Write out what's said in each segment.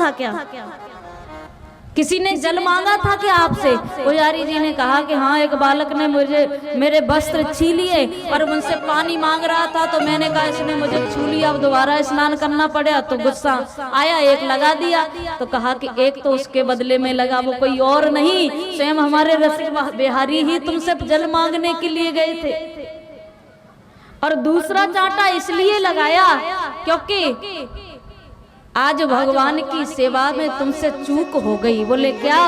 था क्या? किसी ने जल मांगा था कि आपसे? पुजारी जी ने कहा कि हाँ, एक बालक ने मेरे वस्त्र छी लिए और मुझसे पानी मांग रहा था, तो मैंने कहा इसने मुझे छू लिया, अब दोबारा स्नान करना पड़ा, तो गुस्सा आया, एक लगा दिया। तो कहा कि एक तो उसके बदले में लगा, वो कोई और नहीं, स्वयं हमारे रसिक बिहारी ही तुमसे जल मांगने के लिए गए थे। और दूसरा चांटा इसलिए लगाया क्योंकि आज भगवान की सेवा में तुमसे चूक हो गई। बोले क्या?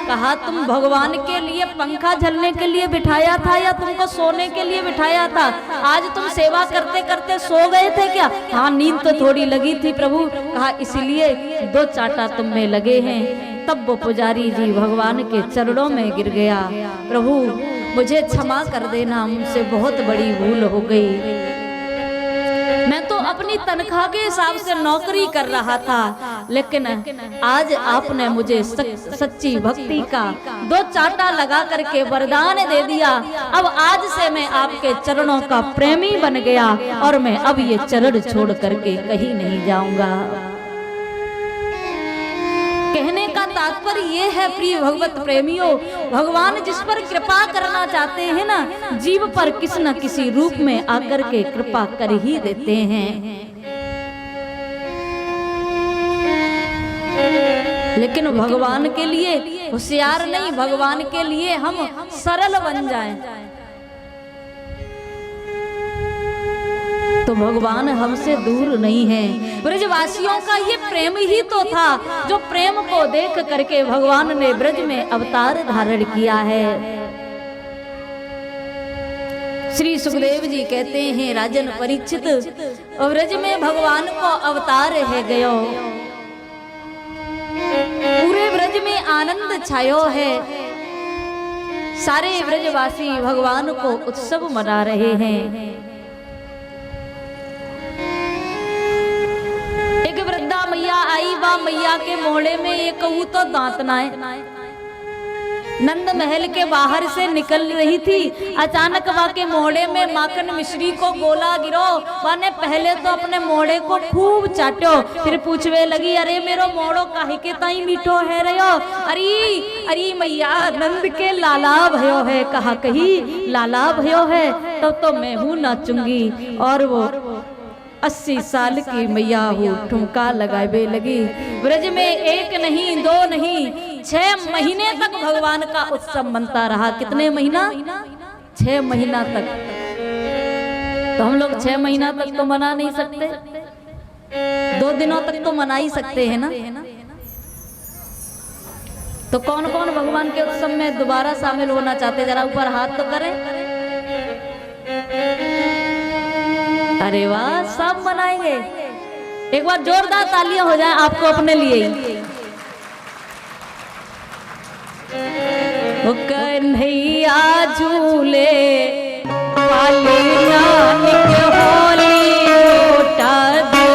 कहा तुम भगवान के लिए पंखा झलने के लिए बिठाया था या तुमको सोने के लिए बिठाया था? आज तुम सेवा करते करते सो गए थे क्या? हाँ, नींद तो थोड़ी लगी थी प्रभु। कहा इसलिए 2 चांटा तुम में लगे हैं। तब वो पुजारी जी भगवान के चरणों में गिर गया, प्रभु मुझे क्षमा कर देना, मुझसे बहुत बड़ी भूल हो गई। मैं तो अपनी तनख्वाह के हिसाब से नौकरी कर रहा था, लेकिन आज आपने मुझे सच्ची भक्ति का 2 चांटा लगा करके वरदान दे दिया। अब आज से मैं आपके चरणों का प्रेमी बन गया और मैं अब ये चरण छोड़ करके कहीं नहीं जाऊंगा। कहने का तात्पर्य ये है प्रिय भगवत प्रेमियों, भगवान जिस पर कृपा करना चाहते हैं ना, जीव पर किसी न किसी रूप में आकर के कृपा कर ही देते हैं। लेकिन भगवान के लिए होशियार नहीं, भगवान के लिए हम सरल बन जाएं तो भगवान हमसे दूर नहीं है। ब्रजवासियों का ये प्रेम ही तो था, जो प्रेम को देख करके भगवान ने ब्रज में अवतार धारण किया है। श्री सुखदेव जी कहते हैं, राजन परीक्षित ब्रज में भगवान को अवतार है गयो, पूरे ब्रज में आनंद छायो है, सारे ब्रजवासी भगवान को उत्सव मना रहे हैं। मैया आई, बा मैया के मोहड़े में ये कहूँ तो दांत नाए। नंद महल के बाहर से निकल रही थी, अचानक वहाँ के मोहड़े में माखन मिश्री को गोला गिरो। वाने पहले तो अपने मोहड़े को खूब चाटो, फिर पूछवे लगी, अरे मेरो मोहड़ो काहे के ताई मीठो है रहो? अरे अरे मैया, नंद के लाला भयो है। कहा कही लाला भयो है, तब तो मैं हूँ नाचूंगी। और वो 80 साल की मैया हूँ ठुमका लगावे लगी। ब्रज में 1 नहीं 2 नहीं 6 महीने तक भगवान का उत्सव मनता रहा। कितने महीना? 6 महीना तक। तो हम लोग 6 महीना तक तो मना नहीं सकते, 2 दिनों तक तो मना ही सकते हैं ना। तो कौन कौन भगवान के उत्सव में दोबारा शामिल होना चाहते? जरा ऊपर हाथ तो करें। अरे वाह, सब मनाएंगे। एक बार जोरदार तालियां हो जाए आपको अपने लिए। ओ कन्हैया झूले वाली नानक होली लोटा दी,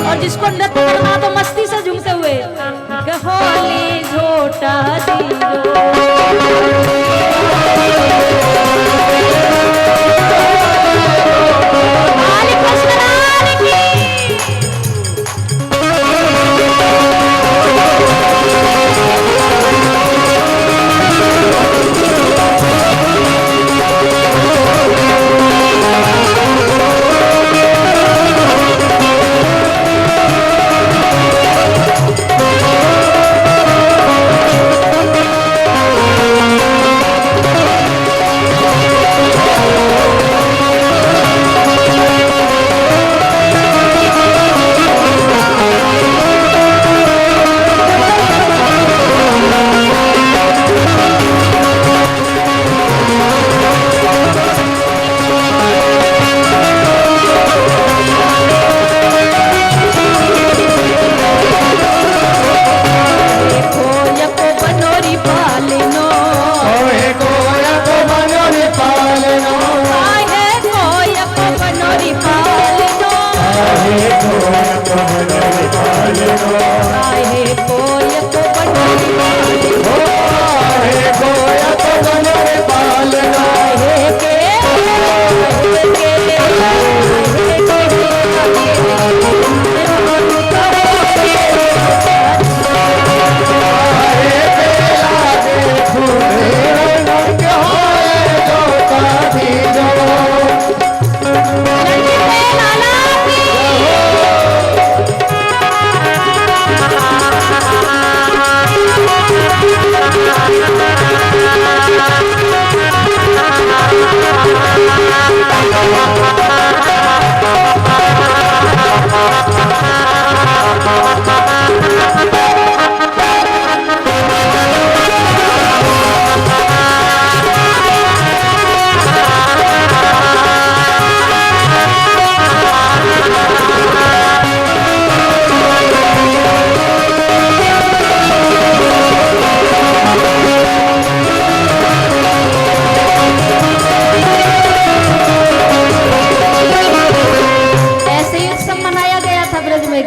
और जिसको नृत्य करना तो मस्ती से झूमते हुए होली झोटा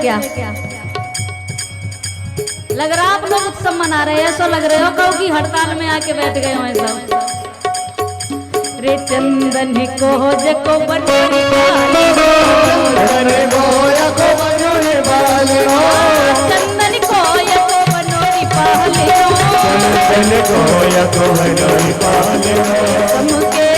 क्या? लग रहा आप लोग उत्सव मना रहे हैं, ऐसा लग रहे हो कहो कि हड़ताल में आके बैठ गए हो ऐसा। रे चंदन को जको बनोरी वाले चंदन को जको बनोरी वाले चंदन को जको बनोरी वाले समके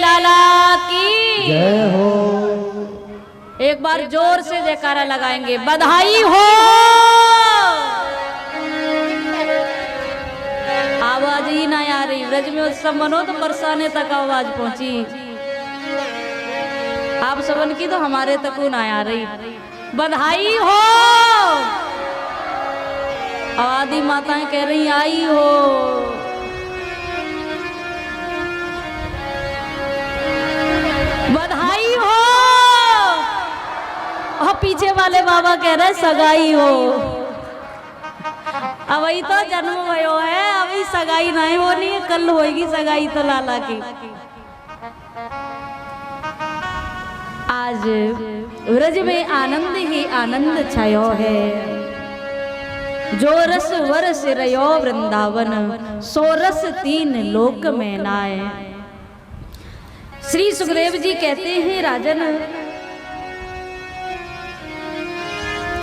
नाथे एक बार जोर से जयकारा लगाएंगे, बधाई हो। आवाज ही ना आ रही, ब्रज में उत्सव मनो तो बरसाने तक आवाज पहुंची, आप सबन की तो हमारे तक ना आ रही। बधाई हो, आदि माताएं कह रही आई हो। बधाई हो, और पीछे वाले बाबा कह रहे सगाई हो। अभी तो जन्म भयो है, अभी सगाई नहीं होनी, कल होगी सगाई तो लाला की। आज ब्रज में आनंद ही आनंद छायो है, जो रस वरस रयो वृंदावन, सो रस तीन लोक में नाय। श्री सुखदेव जी कहते हैं राजन,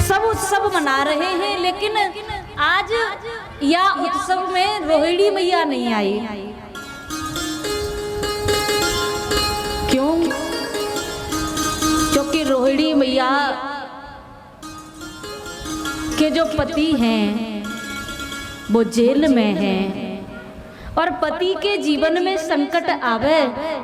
सब उत्सव मना रहे हैं, लेकिन आज या उत्सव में रोहिणी मैया नहीं आई। क्यों? क्योंकि रोहिणी मैया के कि जो पति हैं वो जेल में हैं और पति के जीवन में संकट आवे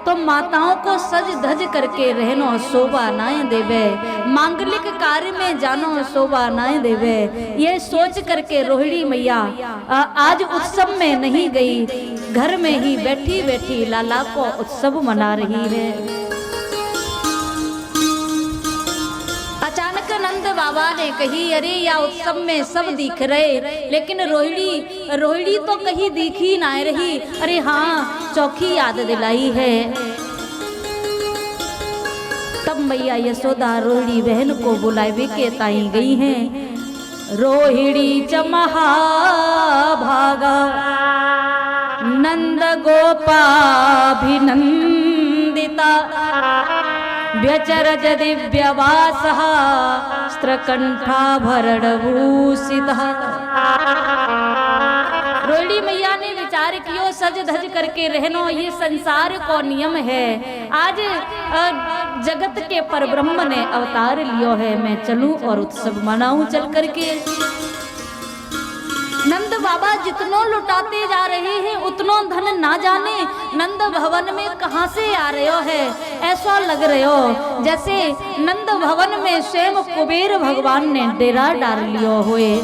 तो माताओं को सज धज करके रहनो शोभा नाय देवे, मांगलिक कार्य में जानो शोभा नाय देवे। ये सोच करके रोहिणी मैया आज उत्सव में नहीं गई, घर में ही बैठी बैठी लाला को उत्सव मना रही है। अचानक नंद बाबा ने कही, अरे या उत्सव में सब दिख रहे लेकिन रोहिणी तो कहीं दिख ही ना रही। अरे हाँ, चौकी याद दिलाई है। तब मैया यशोदा रोहिणी बहन को बुलावे के ताई गई हैं। रोहिणी चमहा भागा नंद गोपाभिनंदिता व्यचरज दिव्यवासः स्त्रकंठाभरणभूषितः। रोहिणी मैया ने विचार कियो सज धज करके रहनो, ये संसार को नियम है। आज जगत के परब्रह्म ने अवतार लियो है, मैं चलूं और उत्सव मनाऊं चल करके। नंद बाबा जितनो लुटाते जा रहे हैं उतनो धन ना जाने नंद भवन में कहां से आ रहे हो है। ऐसा लग रहे हो जैसे नंद भवन में स्वयं कुबेर भगवान ने डेरा डाल लियो हुए।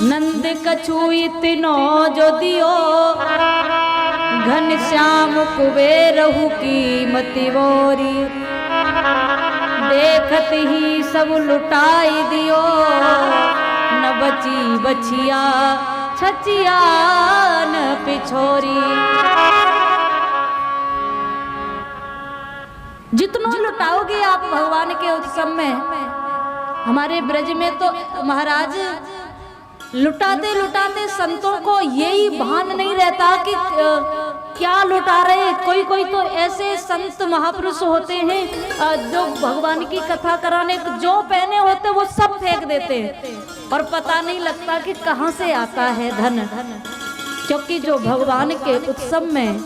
नंद कछु इतनो जो दियो घनश्याम कुबेरहु की मति बोरी, देखत ही सब लुटाई दियो न बची बचिया छचिया न पिछोरी। जितनो लुटाओगे आप भगवान के उत्सव में। हमारे ब्रज में तो महाराज लुटाते लुटाते संतों को यही भान नहीं रहता कि क्या लुटा रहे। कोई कोई तो ऐसे संत महापुरुष होते हैं जो भगवान की कथा कराने जो पहने होते वो सब फेंक देते और पता नहीं लगता कि कहां से आता है धन। क्योंकि जो भगवान के उत्सव में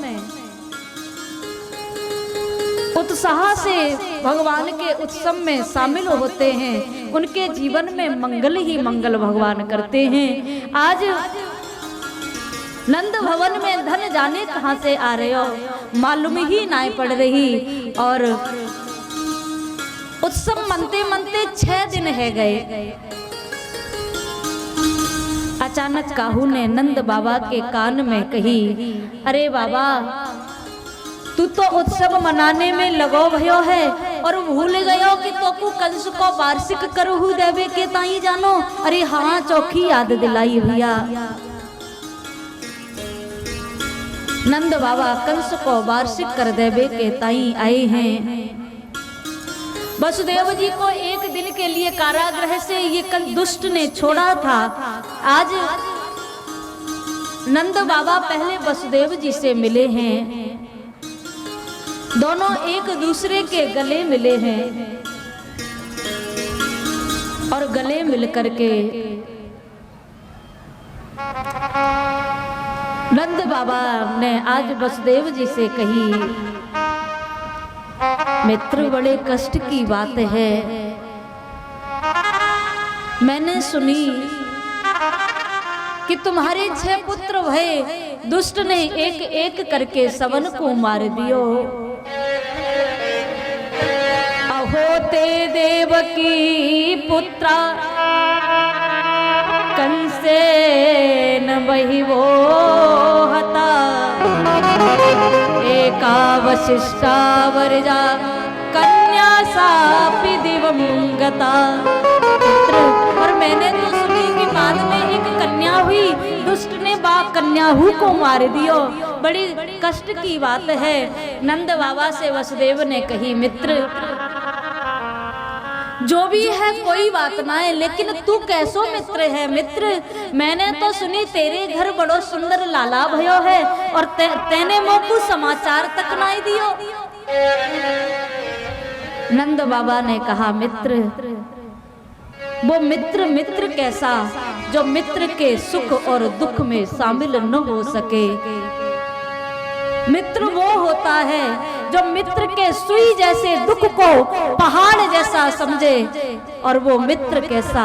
उत्साह से भगवान के उत्सव में शामिल होते हैं उनके जीवन में मंगल ही मंगल भगवान करते हैं। आज नंद भवन में धन जाने कहां से आ रहे हो, मालूम ही ना पड़ रही। और उत्सव मनते मनते 6 दिन है गए। अचानक काहू ने नंद बाबा के कान में कही, अरे बाबा तू तो उत्सव मनाने में लगो भयो है और भूल गयो कि तोकू कंस को वार्षिक करहु देवे के ताई जानो। अरे हाँ, चौकी याद दिलाई भैया। नंद बाबा कंस को वार्षिक कर देवे के ताई आए हैं। वसुदेव जी को एक दिन के लिए कारागृह से ये दुष्ट ने छोड़ा था। आज नंद बाबा पहले वसुदेव जी से मिले हैं, दोनों एक दूसरे के गले मिले हैं और गले मिल करके नंद बाबा ने आज वसुदेव जी से कही, मित्र बड़े कष्ट की बात है। मैंने सुनी कि तुम्हारे 6 पुत्र भय दुष्ट ने एक एक करके सवन को मार दियो। अहोते देवकी पुत्रा कंसेन वही वो हता, एका वशिष्ठा वरजा कन्या सापि दिवं गता। और मैंने तो सुनी कि बाद में एक कन्या हुई, दुष्ट ने बाप कन्याहू को मार दियो। बड़ी कष्ट की बात है। नंद बाबा से वसुदेव ने कही, मित्र जो भी है कोई बात ना है, लेकिन तू कैसो मित्र है। मित्र मैंने तो सुनी तेरे घर बड़ो सुंदर लाला भयो है और तेने मोकू समाचार तक नहीं दियो। नंद बाबा ने कहा, मित्र वो मित्र मित्र कैसा जो मित्र के सुख और दुख में शामिल न हो सके। मित्र वो होता है जो मित्र के सुई जैसे दुख को पहाड़ जैसा समझे, और वो मित्र कैसा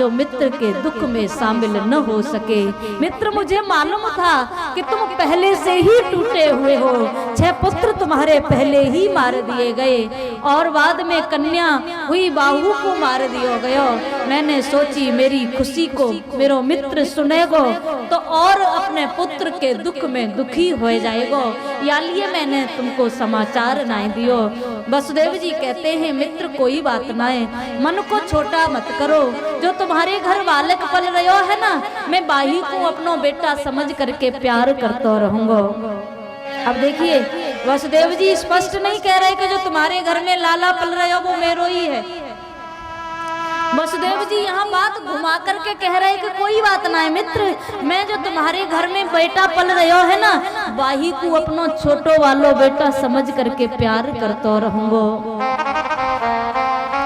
जो मित्र के दुख में शामिल न हो सके। मित्र मुझे मालूम था कि तुम पहले से ही टूटे हुए हो, 6 पुत्र तुम्हारे पहले ही मार दिए गए और बाद में कन्या हुई बाहू को मार दियो गयो। मैंने सोची मेरी खुशी को मेरो मित्र सुनेगो तो और अपने पुत्र के दुख में दुखी हो जाएगो, या लिए मैंने तुमको समाचार ना दियो। वसुदेव जी कहते हैं मित्र कोई बात ना है, मन को छोटा मत करो, जो तुम्हारे घर बालक पल रहे है ना, मैं बाही को अपनो बेटा समझ करके प्यार करता रहूंगा। अब देखिए वसुदेव जी स्पष्ट नहीं कह रहे कि जो तुम्हारे घर में लाला पल रहे हो वो मेरो ही है। वसुदेव जी यहाँ बात घुमा करके कह रहे कि कोई बात ना है मित्र, मैं जो तुम्हारे घर में बेटा पल रहे हो है ना, बाही को अपनो छोटो वालो बेटा समझ करके प्यार करता रहूंगो।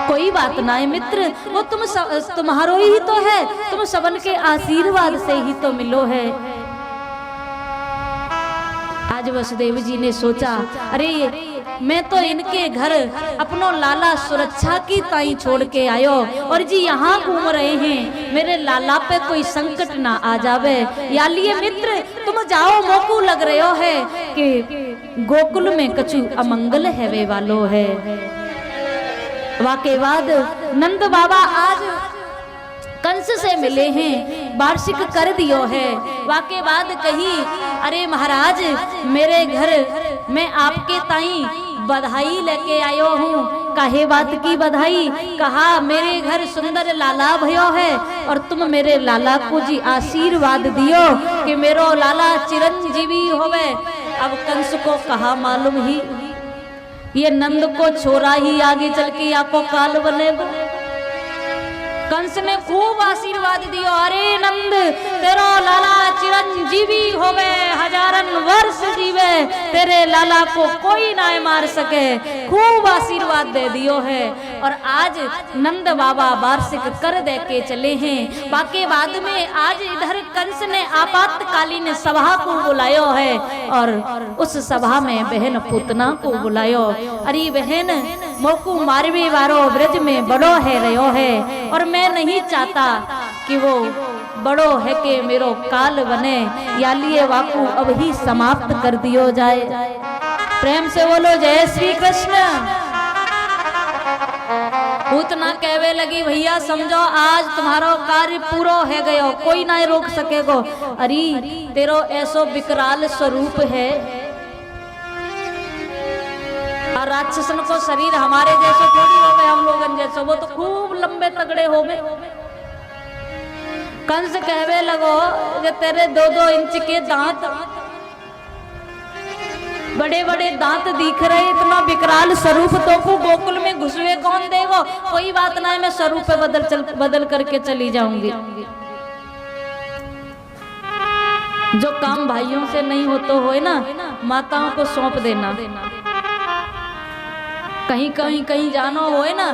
कोई बात ना है मित्र, वो तुम्हारो ही तो है, तुम सबन के आशीर्वाद से ही तो मिलो है। आज वसुदेव जी ने सोचा अरे मैं तो इनके घर अपनो लाला सुरक्षा की ताई छोड़ के आयो और जी यहाँ घूम रहे हैं, मेरे लाला पे कोई संकट ना आ जावे, या लिए मित्र तुम जाओ, मोकू लग रहे हो है कि गोकुल में कछु अमंगल है वे वालो है। वाके बाद नंद बाबा आज कंस से मिले हैं, वार्षिक कर दियो है। वाके बाद कही अरे महाराज मेरे घर मैं आपके ताई बधाई लेके आयो हूँ। काहे बात की बधाई? कहा मेरे घर सुंदर लाला भयो है और तुम मेरे लाला को जी आशीर्वाद दियो कि मेरो लाला चिरंजीवी होवे। अब कंस को कहा मालूम ही ये नंद को छोरा ही आगे चल के आपको काल बनेगा। कंस ने खूब आशीर्वाद दियो, अरे नंद तेरो लाला चिरंजीवी होवे, 1000 वर्ष जीवे, तेरे लाला को कोई ना मार सके, खूब आशीर्वाद दे दियो है। और आज नंद बाबा वार्षिक कर दे के चले हैं। बाकी बाद में आज इधर कंस ने आपातकालीन सभा को बुलायो है और उस सभा में बहन पूतना को बुलायो। अरे बहन मोकू मारवी वारो ब्रज में बड़ो है रहो है और मैं नहीं चाहता कि वो बड़ो है कि मेरो काल बने, या लिए वाकू अब ही समाप्त कर दियो जाए। प्रेम से बोलो जय श्री कृष्ण। पूतना कहवे लगी भैया समझो आज तुम्हारो कार्य पूरा है गयो, कोई ना रोक सकेगो। अरे तेरो ऐसो विकराल स्वरूप है और राक्षसन को शरीर हमारे जैसे थोड़ी हो गए, हम लोगन जैसे, वो तो खूब लंबे तगड़े हो गए। कंस कहवे लगो कि तेरे 2-2 इंच के दांत, बड़े बड़े दांत दिख रहे, इतना विकराल स्वरूप तो को गोकुल में घुसवे कौन देगो? कोई बात ना है, मैं स्वरूप बदल करके चली जाऊंगी। जो काम भाइयों से नहीं हो तो होए ना, माताओं को सौंप देना। कहीं जानो होए ना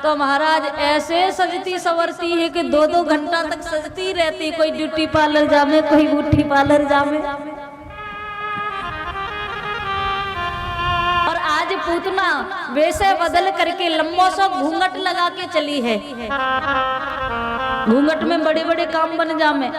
तो महाराज ऐसे सजती सवरती है कि 2-2 घंटा तक सजती रहती, कोई ब्यूटी पार्लर जामे, कोई ब्यूटी पार्लर जामे। और आज पूतना वैसे बदल करके लंबो सा घूंघट लगा के चली है। घूंघट में बड़े बड़े काम बन जामे।